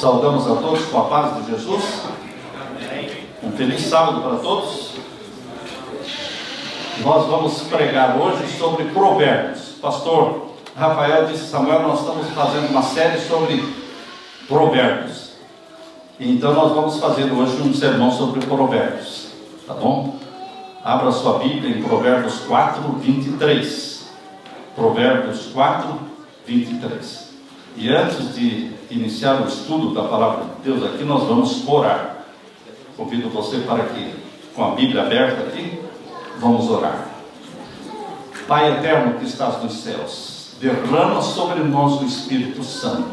Saudamos a todos com a paz de Jesus. Um feliz sábado para todos. Nós vamos pregar hoje sobre Provérbios. Pastor Rafael disse: Samuel, nós estamos fazendo uma série sobre Provérbios. Então nós vamos fazer hoje um sermão sobre Provérbios. Tá bom? Abra sua Bíblia em Provérbios 4, 23. Provérbios 4, 23. E antes de iniciar o estudo da palavra de Deus aqui, nós vamos orar. Convido você para que, com a Bíblia aberta aqui, vamos orar. Pai eterno que estás nos céus, derrama sobre nós o Espírito Santo.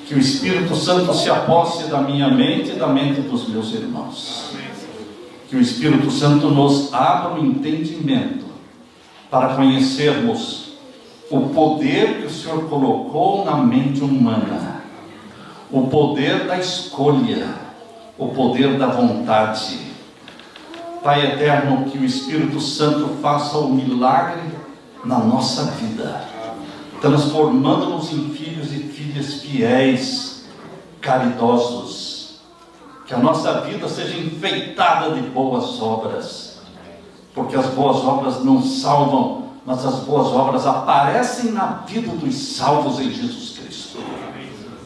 Que o Espírito Santo se aposse da minha mente e da mente dos meus irmãos. Que o Espírito Santo nos abra o entendimento para conhecermos o poder que o Senhor colocou na mente humana, o poder da escolha, o poder da vontade. Pai eterno, que o Espírito Santo faça o milagre na nossa vida, transformando-nos em filhos e filhas fiéis, caridosos. Que a nossa vida seja enfeitada de boas obras, porque as boas obras não salvam, mas as boas obras aparecem na vida dos salvos em Jesus Cristo.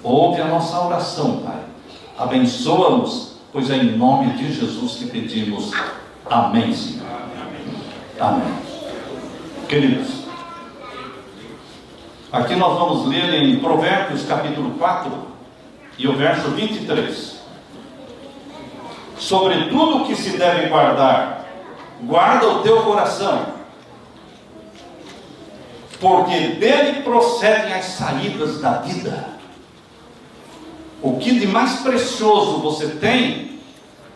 Ouve a nossa oração, Pai. Abençoa-nos, pois é em nome de Jesus que pedimos. Amém, Senhor. Amém. Queridos, aqui nós vamos ler em Provérbios capítulo 4 e o verso 23. Sobre tudo que se deve guardar, guarda o teu coração, porque dele procedem as saídas da vida. O que de mais precioso você tem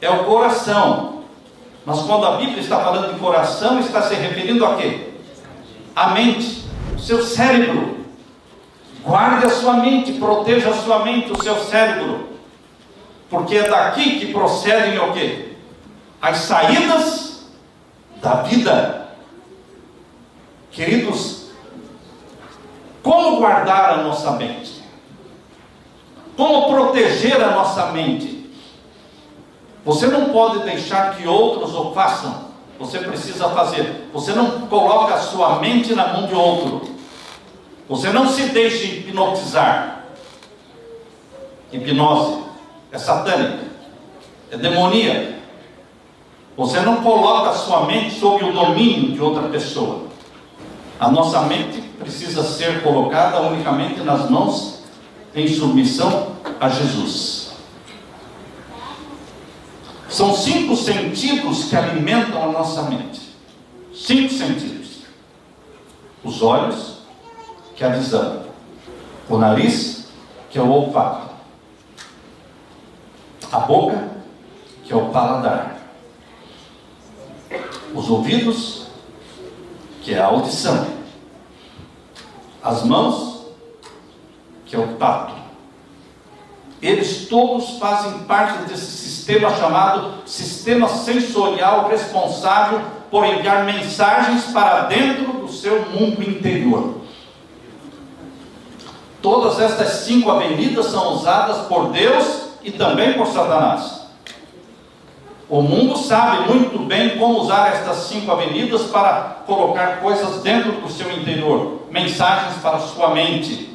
é o coração. Mas quando a Bíblia está falando de coração, está se referindo a quê? A mente, o seu cérebro. Guarde a sua mente, proteja a sua mente, o seu cérebro, porque é daqui que procedem o quê? As saídas da vida. Queridos, como guardar a nossa mente? Como proteger a nossa mente? Você não pode deixar que outros o façam. Você precisa fazer. Você não coloca a sua mente na mão de outro. Você não se deixe hipnotizar. Hipnose é satânica, é demoníaca. Você não coloca a sua mente sob o domínio de outra pessoa. A nossa mente precisa ser colocada unicamente nas mãos em submissão a Jesus. São 5 sentidos que alimentam a nossa mente. 5 sentidos. Os olhos, que é a visão. O nariz, que é o olfato. A boca, que é o paladar. Os ouvidos, que é a audição. As mãos, que é o tato. Eles todos fazem parte desse sistema chamado sistema sensorial responsável por enviar mensagens para dentro do seu mundo interior. Todas estas 5 avenidas são usadas por Deus e também por Satanás. O mundo sabe muito bem como usar estas 5 avenidas para colocar coisas dentro do seu interior, mensagens para a sua mente.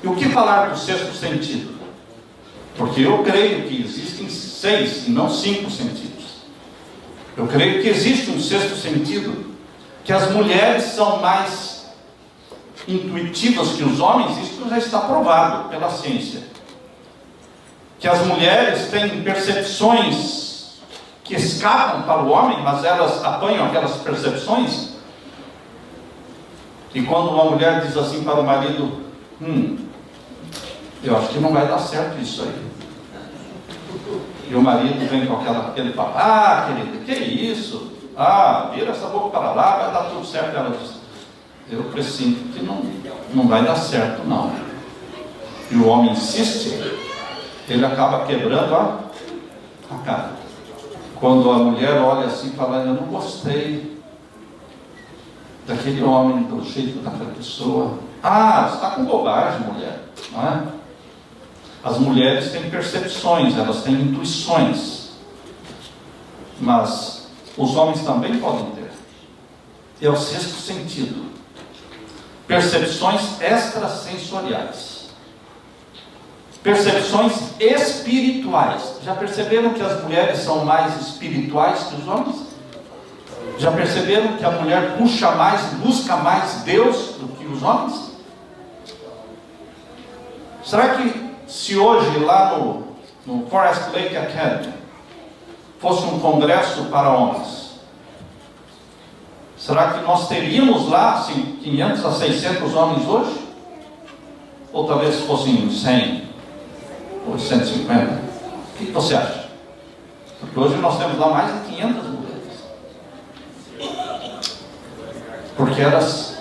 E o que falar do 6º sentido? Porque eu creio que existem 6 e não 5 sentidos. Eu creio que existe um 6º sentido, que as mulheres são mais intuitivas que os homens. Isso já está provado pela ciência. Que as mulheres têm percepções que escapam para o homem, mas elas apanham aquelas percepções. E quando uma mulher diz assim para o marido: eu acho que não vai dar certo isso aí. E o marido vem com aquele papo: querida, que isso? Vira essa boca para lá, vai dar tudo certo. Ela diz: eu pressinto que não vai dar certo, não. E o homem insiste, ele acaba quebrando a cara. Quando a mulher olha assim e fala: eu não gostei. daquele homem, do jeito daquela pessoa. Ah, você está com bobagem, mulher, não é? As mulheres têm percepções, elas têm intuições, mas os homens também podem ter. É o sexto sentido. Percepções extrasensoriais. Percepções espirituais. Já perceberam que as mulheres são mais espirituais que os homens? Já perceberam que a mulher busca mais Deus do que os homens? Será que se hoje lá no Forest Lake Academy fosse um congresso para homens, será que nós teríamos lá assim, 500 a 600 homens hoje? Ou talvez fossem 100 ou 150? O que você acha? Porque hoje nós temos lá mais de 500 mulheres. Porque elas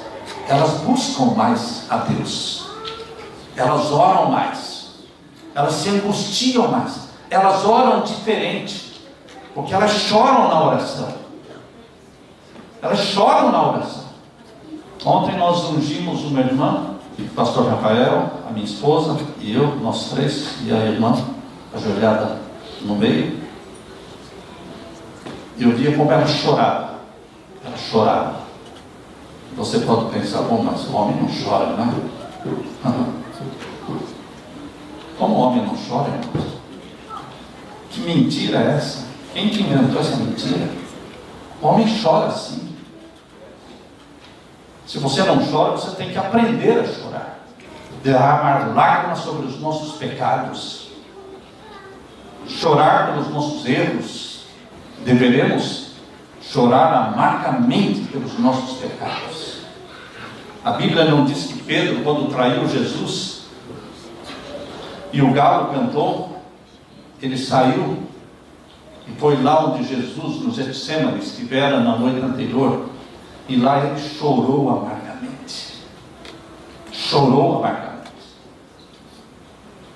buscam mais a Deus. Elas oram mais. Elas se angustiam mais. Elas oram diferente. Porque elas choram na oração. Elas choram na oração. Ontem nós ungimos uma irmã, o pastor Rafael, a minha esposa e eu, nós três, e a irmã ajoelhada no meio. E eu via como ela chorava. Ela chorava. Você pode pensar, bom, mas o homem não chora, né? Como o homem não chora, irmãos? Que mentira é essa? Quem que inventou essa mentira? O homem chora sim. Se você não chora, você tem que aprender a chorar. Derramar lágrimas sobre os nossos pecados. Chorar pelos nossos erros. Deveremos chorar amargamente pelos nossos pecados. A Bíblia não diz que Pedro, quando traiu Jesus, e o galo cantou, ele saiu e foi lá onde Jesus, no Getsemane, estivera na noite anterior, e lá ele chorou amargamente. Chorou amargamente.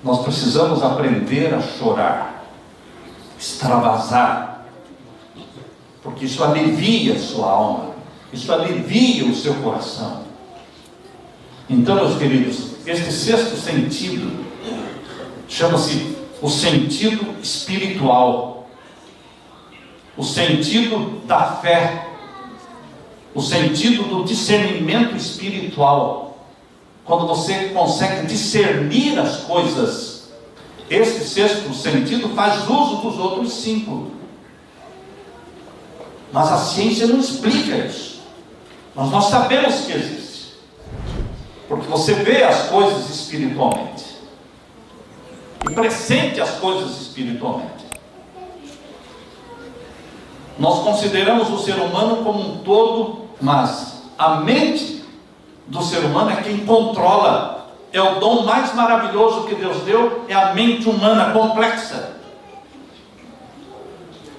Nós precisamos aprender a chorar, extravasar, porque isso alivia a sua alma, isso alivia o seu coração. Então, meus queridos, este sexto sentido chama-se o sentido espiritual, o sentido da fé, o sentido do discernimento espiritual. Quando você consegue discernir as coisas, esse sexto sentido faz uso dos outros 5. Mas a ciência não explica isso. Mas nós sabemos que existe. Porque você vê as coisas espiritualmente. E pressente as coisas espiritualmente. Nós consideramos o ser humano como um todo, mas a mente do ser humano é quem controla. É o dom mais maravilhoso que Deus deu, é a mente humana complexa.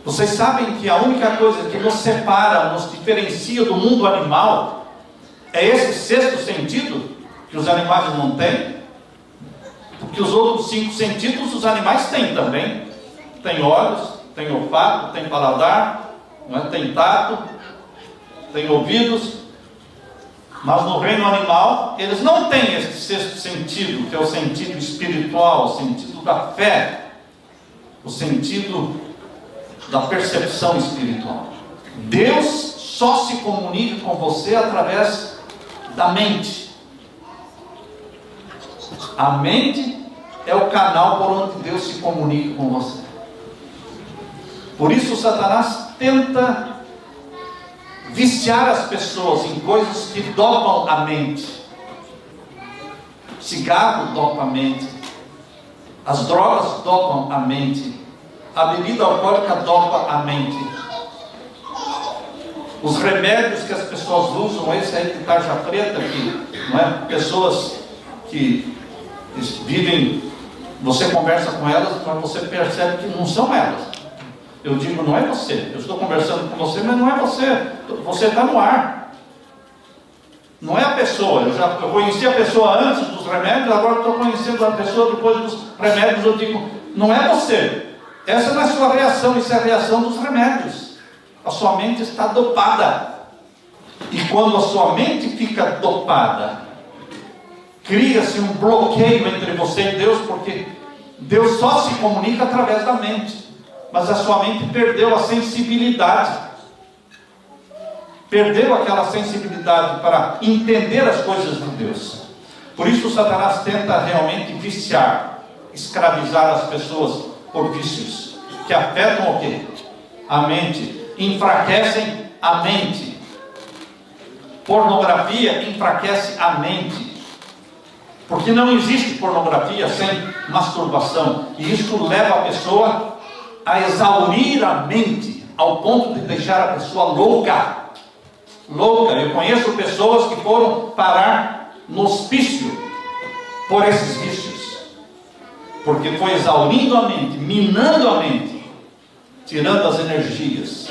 Vocês sabem que a única coisa que nos separa, nos diferencia do mundo animal, é esse sexto sentido que os animais não têm. Porque os outros 5 sentidos os animais têm também. Tem olhos, tem olfato, tem paladar, não é? Tem tato, tem ouvidos. Mas no reino animal, eles não têm esse sexto sentido, que é o sentido espiritual, o sentido da fé, o sentido da percepção espiritual. Deus só se comunica com você através da mente. A mente é o canal por onde Deus se comunica com você. Por isso Satanás tenta viciar as pessoas em coisas que dopam a mente. Cigarro dopa a mente, as drogas dopam a mente, a bebida alcoólica dopa a mente, os remédios que as pessoas usam, esse aí de tarja preta, que, não é? Pessoas que vivem, você conversa com elas, mas você percebe que não são elas. Eu digo, não é você, eu estou conversando com você, mas não é você, você está no ar. Não é a pessoa. Eu conheci a pessoa antes dos remédios, agora estou conhecendo a pessoa depois dos remédios. Eu digo, não é você. Essa não é a sua reação, isso é a reação dos remédios. A sua mente está dopada. E quando a sua mente fica dopada, cria-se um bloqueio entre você e Deus, porque Deus só se comunica através da mente. Mas a sua mente perdeu a sensibilidade. Perdeu aquela sensibilidade para entender as coisas de Deus. Por isso Satanás tenta realmente viciar, escravizar as pessoas por vícios que afetam o quê? A mente, enfraquecem a mente. Pornografia enfraquece a mente, porque não existe pornografia sem masturbação, e isso leva a pessoa a exaurir a mente, ao ponto de deixar a pessoa louca. Eu conheço pessoas que foram parar no hospício por esses vícios, porque foi exaurindo a mente, minando a mente, tirando as energias.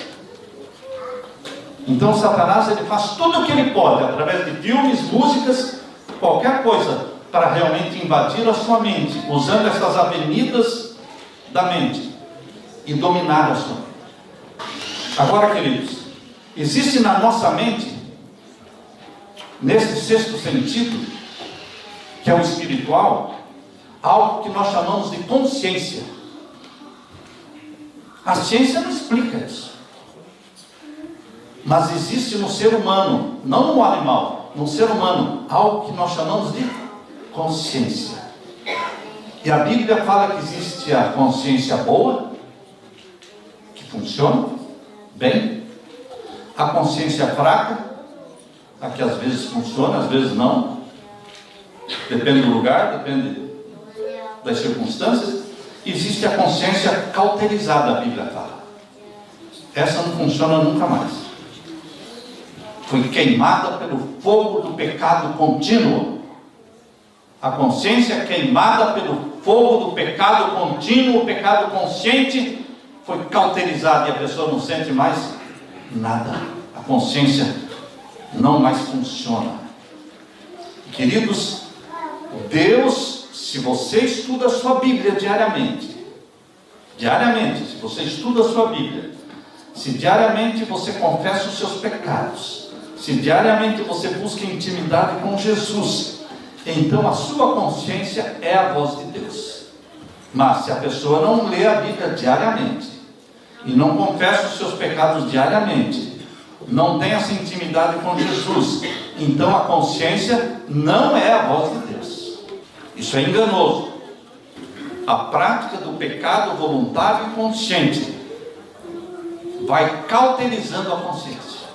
Então Satanás, ele faz tudo o que ele pode, através de filmes, músicas, qualquer coisa, para realmente invadir a sua mente, usando essas avenidas da mente e dominar a sua mente. Agora, queridos, existe na nossa mente, nesse sexto sentido, que é o espiritual, algo que nós chamamos de consciência. A ciência não explica isso, mas existe no ser humano, não no animal, no ser humano, algo que nós chamamos de consciência. E a Bíblia fala que existe a consciência boa, que funciona bem, a consciência fraca, a que às vezes funciona, às vezes não, depende do lugar, depende das circunstâncias. Existe a consciência cauterizada, a Bíblia fala. Essa não funciona nunca mais. Foi queimada pelo fogo do pecado contínuo. A consciência queimada pelo fogo do pecado contínuo, o pecado consciente, foi cauterizada e a pessoa não sente mais nada. A consciência não mais funciona. Queridos, Deus, se você estuda a sua Bíblia diariamente, se você estuda a sua Bíblia, se diariamente você confessa os seus pecados, se diariamente você busca intimidade com Jesus, então a sua consciência é a voz de Deus. Mas se a pessoa não lê a Bíblia diariamente, e não confessa os seus pecados diariamente, não tem essa intimidade com Jesus, então a consciência não é a voz de Deus. Isso é enganoso. A prática do pecado voluntário e consciente vai cauterizando a consciência,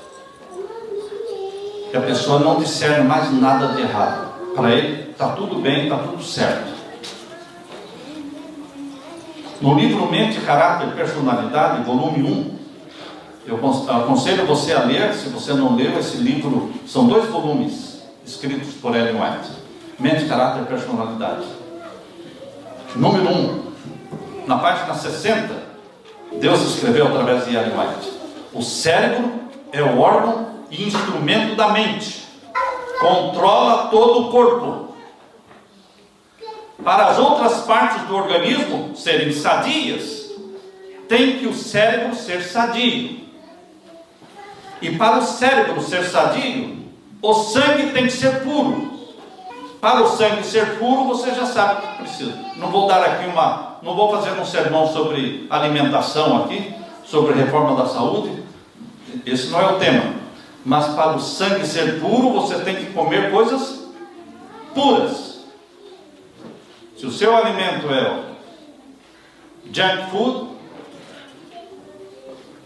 e a pessoa não discerne mais nada de errado. Para ele está tudo bem, está tudo certo. No livro Mente, Caráter e Personalidade, volume 1, eu aconselho você a ler. Se você não leu esse livro, são 2 volumes escritos por Ellen White. Mente, Caráter e Personalidade. Número 1, na página 60, Deus escreveu através de Ellen White: o cérebro é o órgão e instrumento da mente, controla todo o corpo. Para as outras partes do organismo serem sadias, tem que o cérebro ser sadio. E para o cérebro ser sadio, o sangue tem que ser puro. Para o sangue ser puro, você já sabe o que precisa. Não vou fazer um sermão sobre alimentação aqui, sobre reforma da saúde. Esse não é o tema. Mas para o sangue ser puro, você tem que comer coisas puras. Se o seu alimento é o junk food,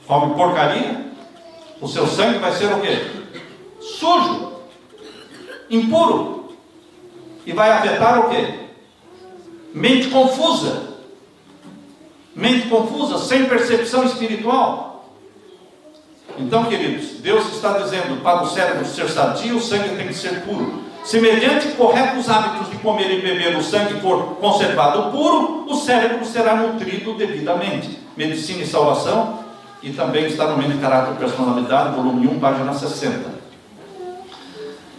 come porcaria, o seu sangue vai ser o quê? Sujo, impuro, e vai afetar o quê? Mente confusa, sem percepção espiritual. Então, queridos, Deus está dizendo para o cérebro ser sadio, o sangue tem que ser puro. Se mediante corretos hábitos de comer e beber o sangue for conservado puro, o cérebro será nutrido devidamente. Medicina e Salvação, e também está no Mente, Caráter e Personalidade, volume 1, página 60.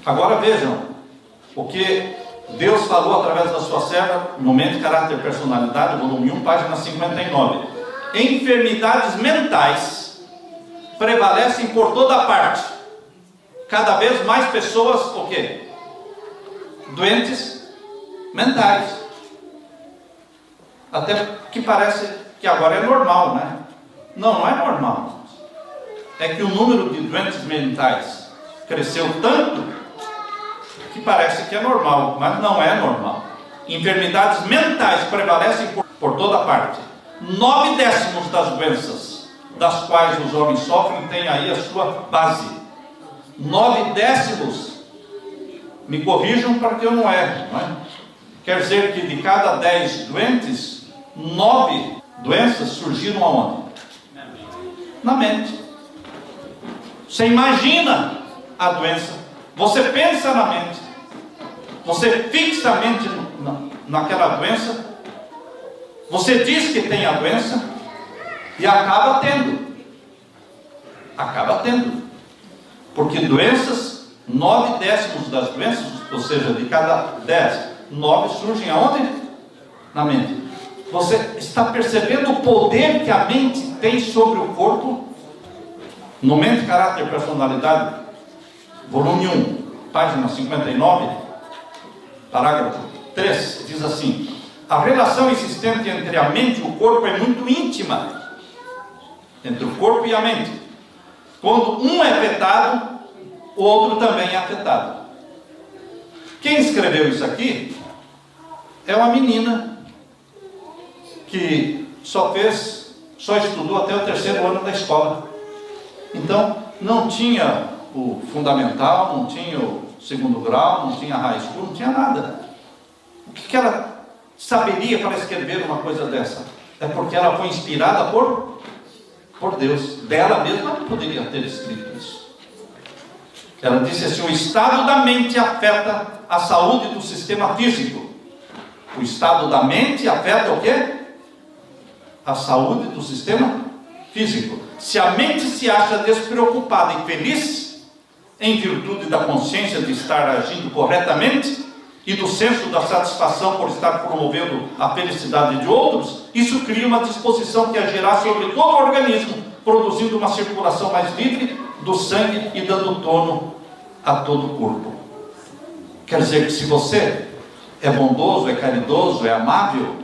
Agora vejam o que Deus falou através da sua serva no Mente, Caráter e Personalidade, volume 1, página 59. Enfermidades mentais prevalecem por toda parte. cada vez mais pessoas, o quê? Doentes mentais. Até que parece que agora é normal, né? Não, não é normal. É que o número de doentes mentais cresceu tanto que parece que é normal, mas não é normal. Enfermidades mentais prevalecem por toda parte. 9/10 das doenças das quais os homens sofrem têm aí a sua base. 9/10. Me corrijam para que eu não erre, não é? Quer dizer que de cada 10 doentes, 9 doenças surgiram aonde? Na mente. Você imagina a doença, você pensa na mente, você fixa a mente naquela doença, você diz que tem a doença e acaba tendo. Acaba tendo. Porque doenças, 9/10 das doenças, ou seja, de cada 10, 9 surgem aonde? Na mente. Você está percebendo o poder que a mente tem sobre o corpo? No Mente, Caráter e Personalidade, volume 1, página 59, parágrafo 3, diz assim: a relação existente entre a mente e o corpo é muito íntima. Entre o corpo e a mente. Quando um é afetado, o outro também é afetado. Quem escreveu isso aqui é uma menina que só estudou até o 3º ano da escola. Então, não tinha o fundamental, não tinha o 2º grau, não tinha high school, não tinha nada. O que ela saberia para escrever uma coisa dessa? É porque ela foi inspirada por Deus. Dela mesma não poderia ter escrito isso. Ela disse assim: o estado da mente afeta a saúde do sistema físico. O estado da mente afeta o quê? A saúde do sistema físico. Se a mente se acha despreocupada e feliz, em virtude da consciência de estar agindo corretamente e do senso da satisfação por estar promovendo a felicidade de outros, isso cria uma disposição que agirá sobre todo o organismo, produzindo uma circulação mais livre do sangue e dando tono a todo o corpo. Quer dizer que se você é bondoso, é caridoso, é amável,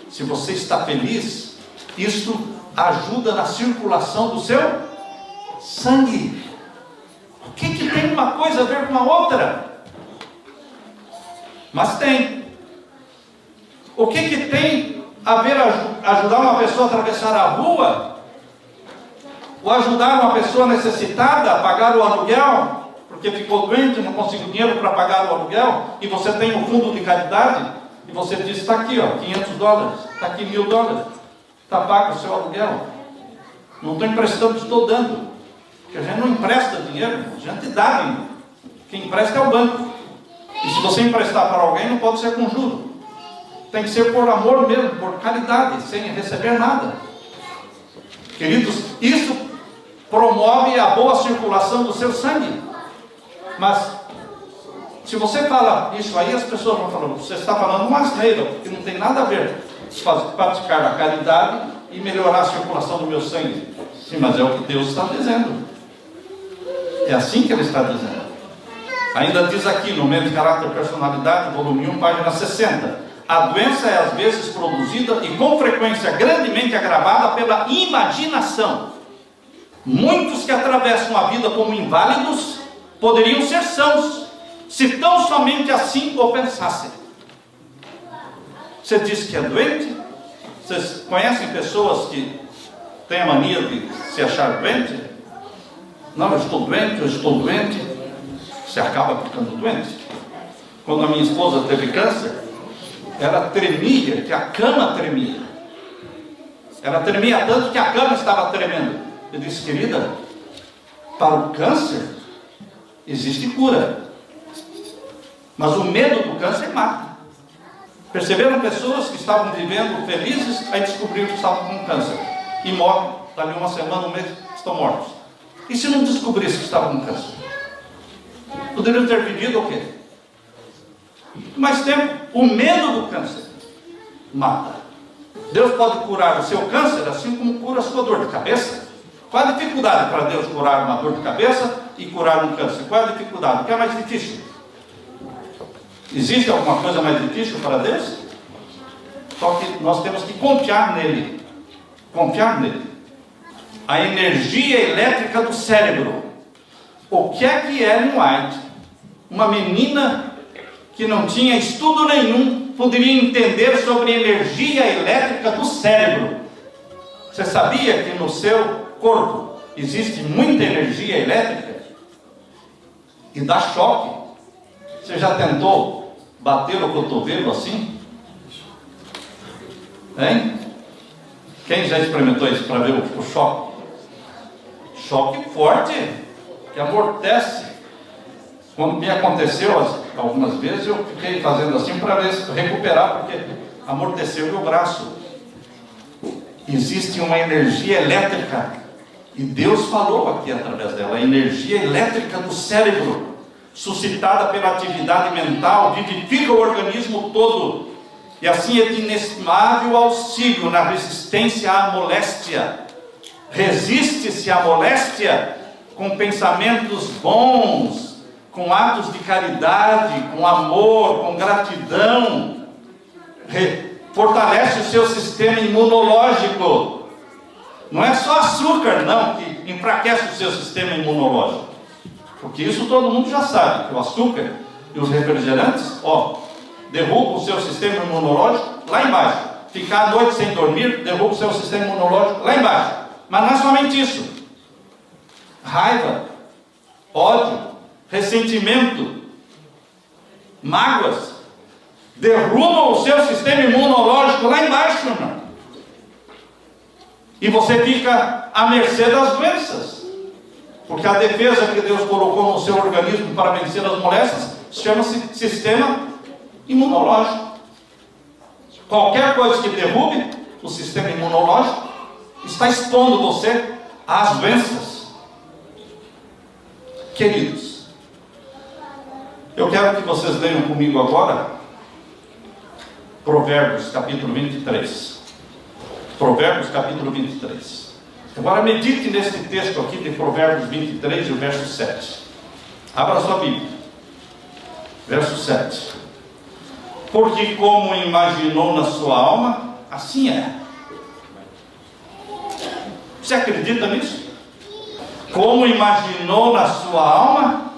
se você está feliz, isto ajuda na circulação do seu sangue. O que tem uma coisa a ver com a outra? Mas tem. O que tem a ver ajudar uma pessoa a atravessar a rua? Ou ajudar uma pessoa necessitada a pagar o aluguel, porque ficou doente, não conseguiu dinheiro para pagar o aluguel, e você tem um fundo de caridade, e você diz: está aqui, ó, $500, está aqui $1.000, está pago o seu aluguel. Não estou emprestando, estou dando. Porque a gente não empresta dinheiro, a gente dá dinheiro. Quem empresta é o banco. E se você emprestar para alguém, não pode ser com juros. Tem que ser por amor mesmo, por caridade, sem receber nada. Queridos, isso promove a boa circulação do seu sangue. Mas, se você fala isso aí, as pessoas vão falar: você está falando uma asneira, porque não tem nada a ver praticar a caridade e melhorar a circulação do meu sangue. Sim, mas é o que Deus está dizendo. É assim que Ele está dizendo. Ainda diz aqui no Mente, Caráter e Personalidade, volume 1, página 60: a doença é às vezes produzida e com frequência grandemente agravada pela imaginação. Muitos que atravessam a vida como inválidos poderiam ser sãos, se tão somente assim o pensassem. Você diz que é doente? Vocês conhecem pessoas que têm a mania de se achar doente? Não, eu estou doente. Você acaba ficando doente. Quando a minha esposa teve câncer, ela tremia, que a cama tremia. Ela tremia tanto que a cama estava tremendo. Eu disse: querida, para o câncer existe cura, mas o medo do câncer mata. Perceberam pessoas que estavam vivendo felizes, aí descobriram que estavam com câncer e morrem, dali uma semana, um mês, estão mortos. E se não descobrisse que estavam com câncer? Poderiam ter vivido o quê? Mais tempo. O medo do câncer mata. Deus pode curar o seu câncer assim como cura a sua dor de cabeça. Qual a dificuldade para Deus curar uma dor de cabeça e curar um câncer. Qual é a dificuldade? O que é mais difícil? Existe alguma coisa mais difícil para Deus? Só que nós temos que confiar nele. Confiar nele. A energia elétrica do cérebro. O que é que Ellen White, uma menina que não tinha estudo nenhum, poderia entender sobre energia elétrica do cérebro? Você sabia que no seu corpo existe muita energia elétrica? E dá choque. Você já tentou bater o cotovelo assim? Hein? Quem já experimentou isso para ver o choque? Choque forte, que amortece. Quando me aconteceu algumas vezes, eu fiquei fazendo assim para recuperar, porque amorteceu meu braço. Existe uma energia elétrica, e Deus falou aqui através dela, a energia elétrica do cérebro, suscitada pela atividade mental, vivifica o organismo todo, e assim é de inestimável auxílio na resistência à moléstia. Resiste-se à moléstia com pensamentos bons, com atos de caridade, com amor, com gratidão. Fortalece o seu sistema imunológico. Não é só açúcar, não, que enfraquece o seu sistema imunológico. Porque isso todo mundo já sabe, que o açúcar e os refrigerantes, derrubam o seu sistema imunológico lá embaixo. Ficar a noite sem dormir, derruba o seu sistema imunológico lá embaixo. Mas não é somente isso. Raiva, ódio, ressentimento, mágoas, derrubam o seu sistema imunológico lá embaixo, irmão. E você fica à mercê das doenças. Porque a defesa que Deus colocou no seu organismo para vencer as moléstias chama-se sistema imunológico. Qualquer coisa que derrube o sistema imunológico está expondo você às doenças. Queridos, eu quero que vocês leiam comigo agora Provérbios capítulo 23. Provérbios capítulo 23. Agora medite nesse texto aqui de Provérbios 23 e o verso 7. Abra sua Bíblia. Verso 7. Porque como imaginou na sua alma, assim é. Você acredita nisso? Como imaginou na sua alma,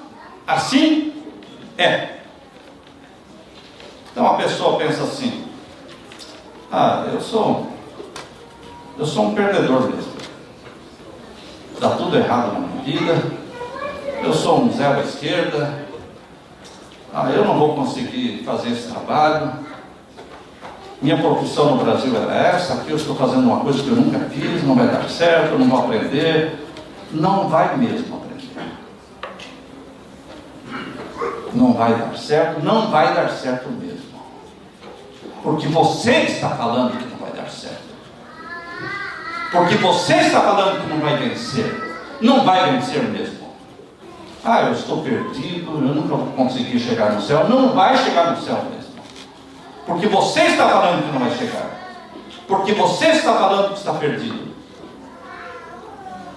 assim é. Então a pessoa pensa assim: eu sou um perdedor mesmo. Dá tudo errado na minha vida. Eu sou um zero à esquerda. Eu não vou conseguir fazer esse trabalho. Minha profissão no Brasil era essa. Aqui eu estou fazendo uma coisa que eu nunca fiz. Não vai dar certo, eu não vou aprender. Não vai mesmo aprender. Não vai dar certo. Não vai dar certo mesmo. Porque você está falando que não vai dar certo. Porque você está falando que não vai vencer. Não vai vencer mesmo. Eu estou perdido, eu nunca vou conseguir chegar no céu. Não vai chegar no céu mesmo. Porque você está falando que não vai chegar. Porque você está falando que está perdido.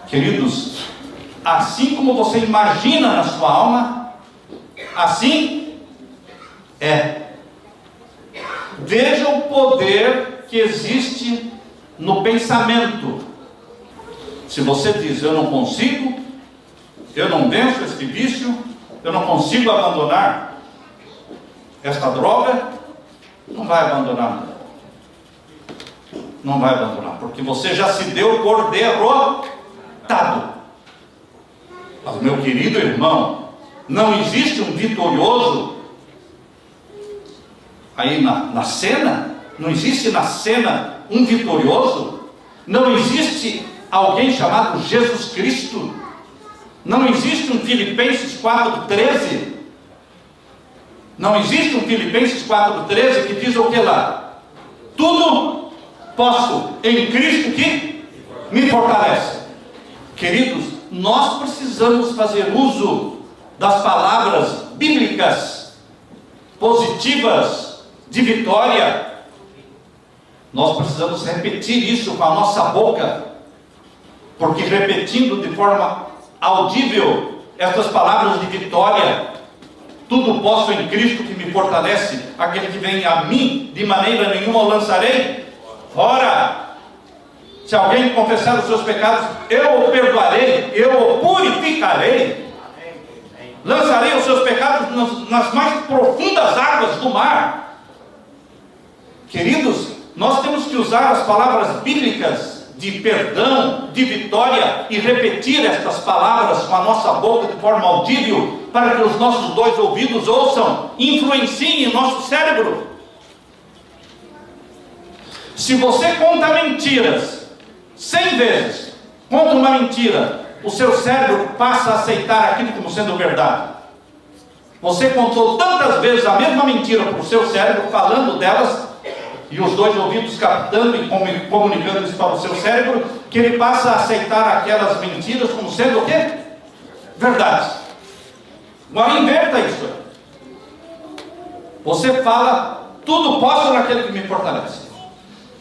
Queridos, assim como você imagina na sua alma, assim é. Veja o poder que existe no pensamento. Se você diz: eu não consigo, eu não venço este vício, eu não consigo abandonar esta droga, não vai abandonar. Não vai abandonar, porque você já se deu por derrotado. Mas, meu querido irmão, não existe um vitorioso aí na cena. Não existe na cena um vitorioso. Não existe alguém chamado Jesus Cristo. Não existe um Filipenses 4,13. Não existe um Filipenses 4,13 que diz o que lá? Tudo posso em Cristo que me fortalece. Queridos, nós precisamos fazer uso das palavras bíblicas positivas de vitória. Nós precisamos repetir isso com a nossa boca, porque repetindo de forma audível estas palavras de vitória: tudo posso em Cristo que me fortalece, aquele que vem a mim, de maneira nenhuma o lançarei fora. Se alguém confessar os seus pecados, eu o perdoarei, eu o purificarei. Lançarei os seus pecados nas mais profundas águas do mar. Queridos, nós temos que usar as palavras bíblicas de perdão, de vitória, e repetir estas palavras com a nossa boca de forma audível, para que os nossos dois ouvidos ouçam, influenciem o nosso cérebro. Se você conta mentiras 100 vezes, conta uma mentira, o seu cérebro passa a aceitar aquilo como sendo verdade. Você contou tantas vezes a mesma mentira para o seu cérebro, falando delas, e os dois ouvidos captando e comunicando isso para o seu cérebro, que ele passa a aceitar aquelas mentiras como sendo o quê? Verdades. Agora inverta isso. Você fala: tudo posso naquele que me fortalece.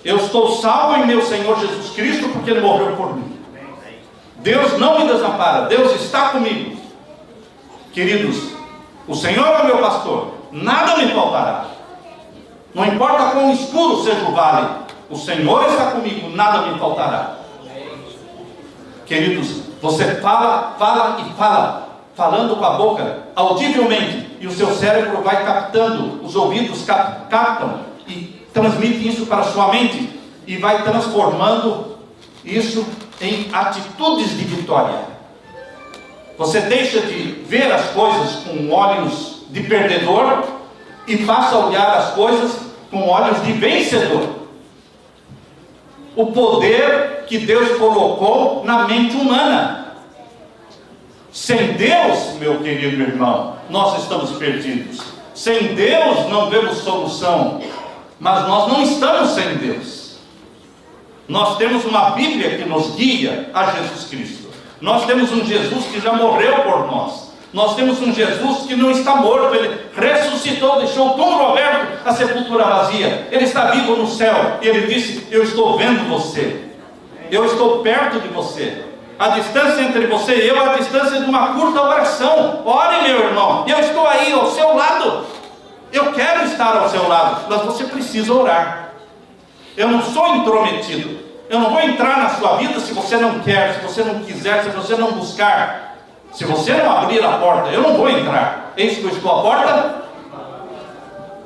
Eu estou salvo em meu Senhor Jesus Cristo, porque Ele morreu por mim. Deus não me desampara, Deus está comigo. Queridos, o Senhor é meu pastor, nada me faltará. Não importa quão escuro seja o vale, o Senhor está comigo, nada me faltará. Queridos, você fala e fala, falando com a boca, audivelmente, e o seu cérebro vai captando, os ouvidos captam, e transmite isso para a sua mente, e vai transformando isso em atitudes de vitória. Você deixa de ver as coisas com olhos de perdedor e passa a olhar as coisas com olhos de vencedor. O poder que Deus colocou na mente humana. Sem Deus, meu querido irmão, nós estamos perdidos. Sem Deus não vemos solução. Mas nós não estamos sem Deus. Nós temos uma Bíblia que nos guia a Jesus Cristo. Nós temos um Jesus que já morreu por nós. Nós temos um Jesus que não está morto. Ele ressuscitou, deixou o túmulo aberto, a sepultura vazia. Ele está vivo no céu. E Ele disse: eu estou vendo você. Eu estou perto de você. A distância entre você e eu é a distância de uma curta oração. Ore, meu irmão. Eu estou aí ao seu lado. Eu quero estar ao seu lado, mas você precisa orar. Eu não sou intrometido. Eu não vou entrar na sua vida se você não quer, se você não quiser, se você não buscar. Se você não abrir a porta, eu não vou entrar. Eis que eu estou à porta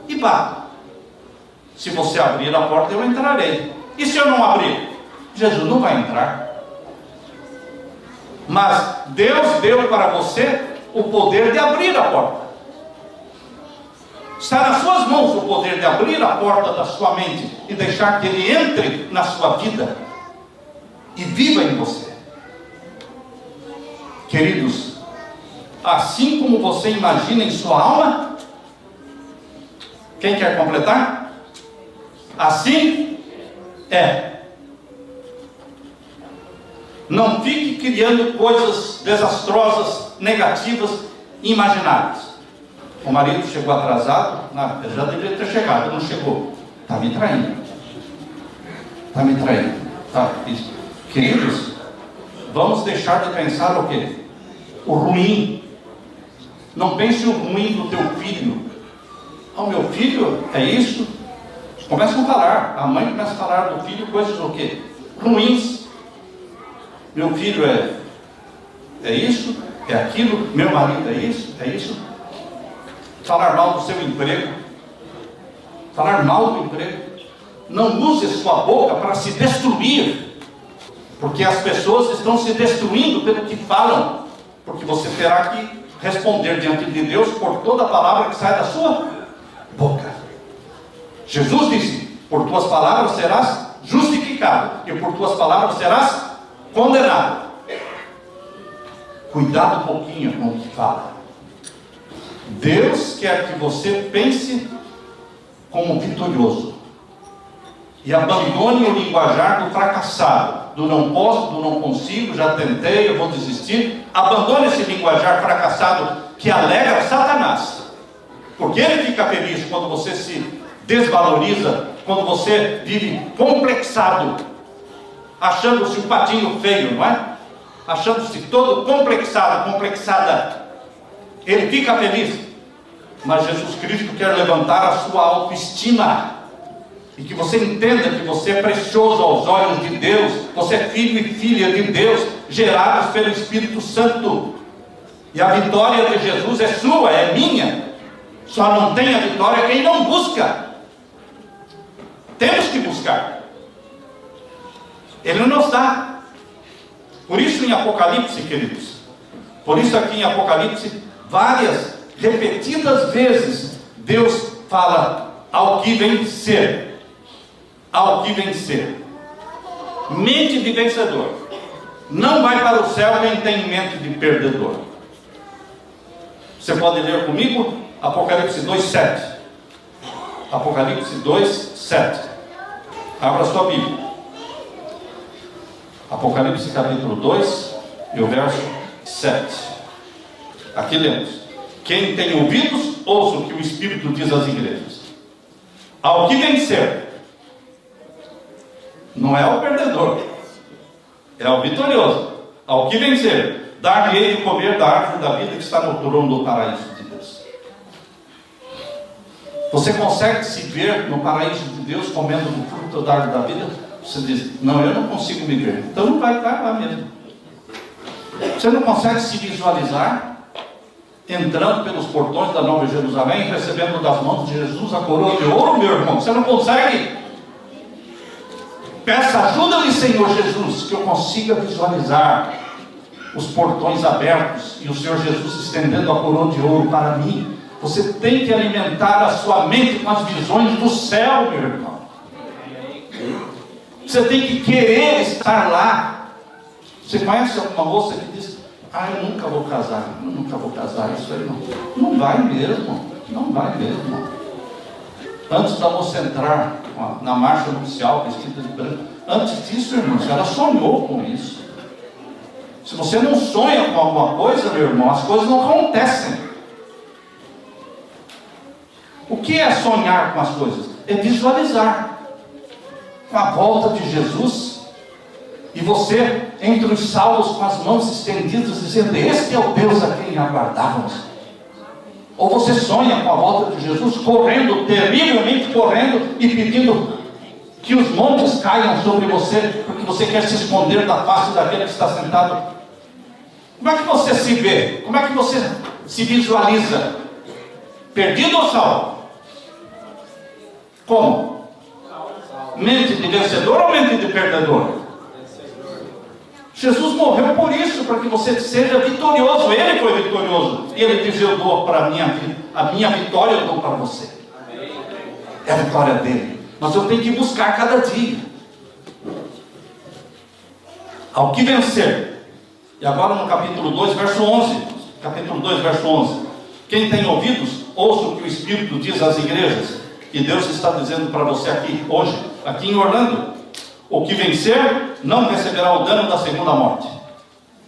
e bato. Se você abrir a porta, eu entrarei. E se eu não abrir? Jesus não vai entrar. Mas Deus deu para você o poder de abrir a porta. Está nas suas mãos o poder de abrir a porta da sua mente e deixar que Ele entre na sua vida e viva em você. Queridos, assim como você imagina em sua alma, quem quer completar? Assim é. Não fique criando coisas desastrosas, negativas, imaginárias. O marido chegou atrasado, ele já deveria ter chegado, não chegou. Está me traindo. Está me traindo. Tá, isso. Queridos, vamos deixar de pensar o quê? O ruim. Não pense o ruim do teu filho. O meu filho é isso. Começam a falar. A mãe começa a falar do filho coisas o quê? Ruins. Meu filho é isso, é aquilo. Meu marido é isso, é isso. Falar mal do seu emprego. Falar mal do emprego. Não use sua boca para se destruir. Porque as pessoas estão se destruindo pelo que falam. Porque você terá que responder diante de Deus por toda palavra que sai da sua boca. Jesus disse: por tuas palavras serás justificado, e por tuas palavras serás condenado. Cuidado um pouquinho com o que fala. Deus quer que você pense como vitorioso e abandone o linguajar do fracassado, do não posso, do não consigo, já tentei, eu vou desistir. Abandone esse linguajar fracassado que alegra Satanás, porque ele fica feliz quando você se desvaloriza, quando você vive complexado, achando-se um patinho feio, não é? achando-se todo complexado, complexada, ele fica feliz. Mas Jesus Cristo quer levantar a sua autoestima, e que você entenda que você é precioso aos olhos de Deus, você é filho e filha de Deus, gerados pelo Espírito Santo, e a vitória de Jesus é sua, é minha. Só não tem a vitória quem não busca. Temos que buscar. Ele nos dá. Por isso em Apocalipse, queridos, por isso aqui em Apocalipse, várias, repetidas vezes, Deus fala ao que vencer. Ao que vencer. Mente de vencedor. Não vai para o céu quem tem mente de perdedor. Você pode ler comigo Apocalipse 2:7. Apocalipse 2:7. Abra sua Bíblia. Apocalipse capítulo 2 e o verso 7. Aqui lemos: quem tem ouvidos, ouça o que o Espírito diz às igrejas. Ao que vencer, não é ao perdedor, é ao vitorioso. Ao que vencer, dar-lhe de comer da árvore da vida que está no trono do paraíso de Deus. Você consegue se ver no paraíso de Deus comendo do fruto da árvore da vida? Você diz: não, eu não consigo me ver. Então não vai estar lá mesmo. Você não consegue se visualizar entrando pelos portões da Nova Jerusalém, recebendo das mãos de Jesus a coroa de ouro, meu irmão? Você não consegue? Peça ajuda-me, Senhor Jesus, que eu consiga visualizar os portões abertos e o Senhor Jesus estendendo a coroa de ouro para mim. Você tem que alimentar a sua mente com as visões do céu, meu irmão. Você tem que querer estar lá. Você conhece alguma moça que diz: eu nunca vou casar, eu nunca vou casar? Isso aí não vai mesmo, não vai mesmo. Antes da moça entrar na marcha nupcial, vestida de branco, antes disso, irmãos, ela sonhou com isso. Se você não sonha com alguma coisa, meu irmão, as coisas não acontecem. O que é sonhar com as coisas? É visualizar com a volta de Jesus, e você entre os salvos com as mãos estendidas, dizendo: este é o Deus a quem aguardávamos. Ou você sonha com a volta de Jesus, correndo, terrivelmente correndo, e pedindo que os montes caiam sobre você, porque você quer se esconder da face daquele que está sentado. Como é que você se vê? Como é que você se visualiza? Perdido ou salvo? Como? Mente de vencedor ou mente de perdedor? Jesus morreu por isso, para que você seja vitorioso. Ele foi vitorioso. E ele diz: eu dou para a minha vida, a minha vitória eu dou para você. É a vitória dele. Mas eu tenho que buscar cada dia. Ao que vencer. E agora no capítulo 2, verso 11. Capítulo 2, verso 11. Quem tem ouvidos, ouça o que o Espírito diz às igrejas. E Deus está dizendo para você aqui, hoje, aqui em Orlando: o que vencer, não receberá o dano da segunda morte.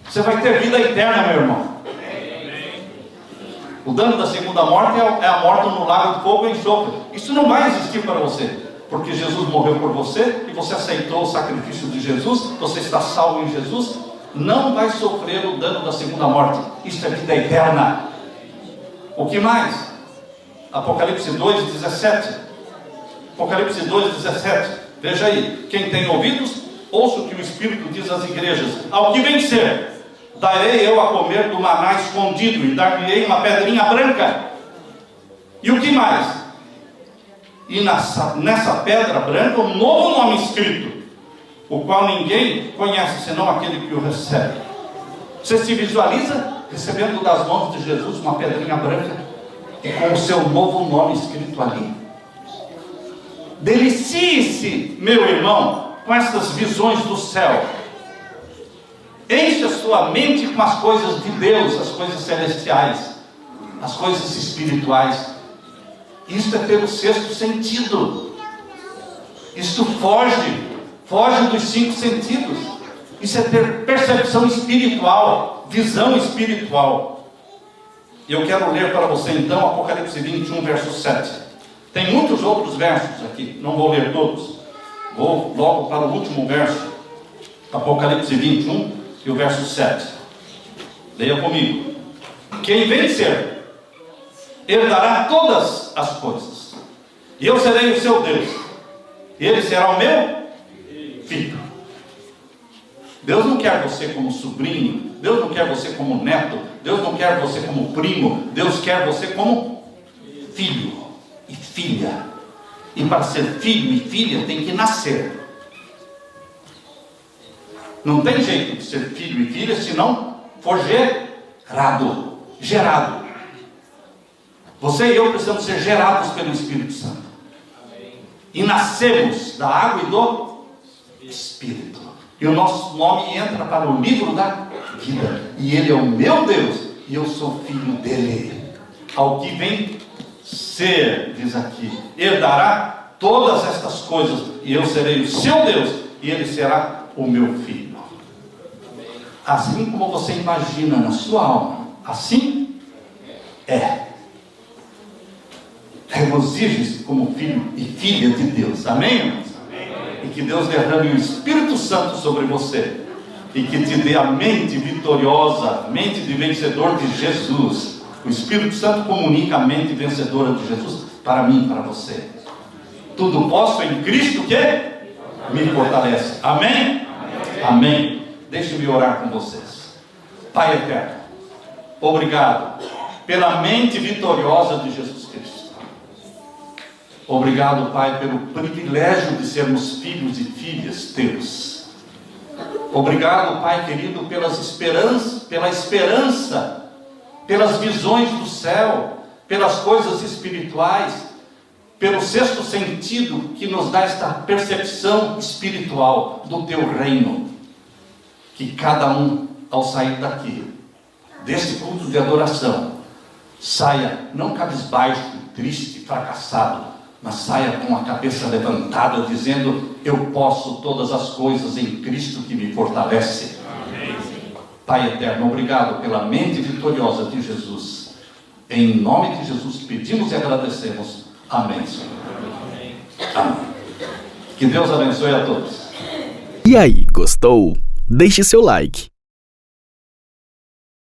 Você vai ter vida eterna, meu irmão. O dano da segunda morte é a morte no lago de fogo e enxofre. Isso não vai existir para você, porque Jesus morreu por você, e você aceitou o sacrifício de Jesus, você está salvo em Jesus. Não vai sofrer o dano da segunda morte. Isso é vida eterna. O que mais? Apocalipse 2:17. Apocalipse 2:17. Veja aí: quem tem ouvidos, ouça o que o Espírito diz às igrejas. Ao que vencer, darei eu a comer do maná escondido, e dar-lhe-ei uma pedrinha branca. E o que mais? E nessa pedra branca um novo nome escrito, o qual ninguém conhece senão aquele que o recebe. Você se visualiza recebendo das mãos de Jesus uma pedrinha branca e com o seu novo nome escrito ali? Delicie-se, meu irmão, com essas visões do céu. Enche a sua mente com as coisas de Deus, as coisas celestiais, as coisas espirituais. Isto é ter o sexto sentido. Isto foge dos 5 sentidos. Isso é ter percepção espiritual, visão espiritual. E eu quero ler para você então Apocalipse 21, verso 7. Tem muitos outros versos aqui, não vou ler todos. Vou logo para o último verso. Apocalipse 21, E o verso 7. Leia comigo. Quem vencer herdará todas as coisas, e eu serei o seu Deus, e ele será o meu filho. Deus não quer você como sobrinho, Deus não quer você como neto, Deus não quer você como primo, Deus quer você como filho e filha. E para ser filho e filha tem que nascer. Não tem jeito de ser filho e filha se não for gerado. Você e eu precisamos ser gerados pelo Espírito Santo. E nascemos da água e do Espírito. E o nosso nome entra para o livro da vida. E Ele é o meu Deus, e eu sou filho dele. Ao que vem ser, diz aqui, herdará todas estas coisas, e eu serei o seu Deus, e ele será o meu filho. Assim como você imagina na sua alma, assim é. Regozije-se como filho e filha de Deus, amém, irmãos? E que Deus derrame o Espírito Santo sobre você, e que te dê a mente vitoriosa, mente de vencedor de Jesus. O Espírito Santo comunica a mente vencedora de Jesus para mim e para você. Tudo posso em Cristo que me fortalece, amém? Amém. Deixe-me orar com vocês. Pai eterno, obrigado pela mente vitoriosa de Jesus Cristo. Obrigado, Pai, pelo privilégio de sermos filhos e filhas teus. Obrigado, Pai querido, pela esperança, pelas visões do céu, pelas coisas espirituais, pelo sexto sentido que nos dá esta percepção espiritual do teu reino. Que cada um, ao sair daqui, desse culto de adoração, saia não cabisbaixo, triste, fracassado, mas saia com a cabeça levantada, dizendo: eu posso todas as coisas em Cristo que me fortalece. Amém. Pai eterno, obrigado pela mente vitoriosa de Jesus. Em nome de Jesus pedimos e agradecemos. Amém, Senhor. Amém. Que Deus abençoe a todos. E aí, gostou? Deixe seu like.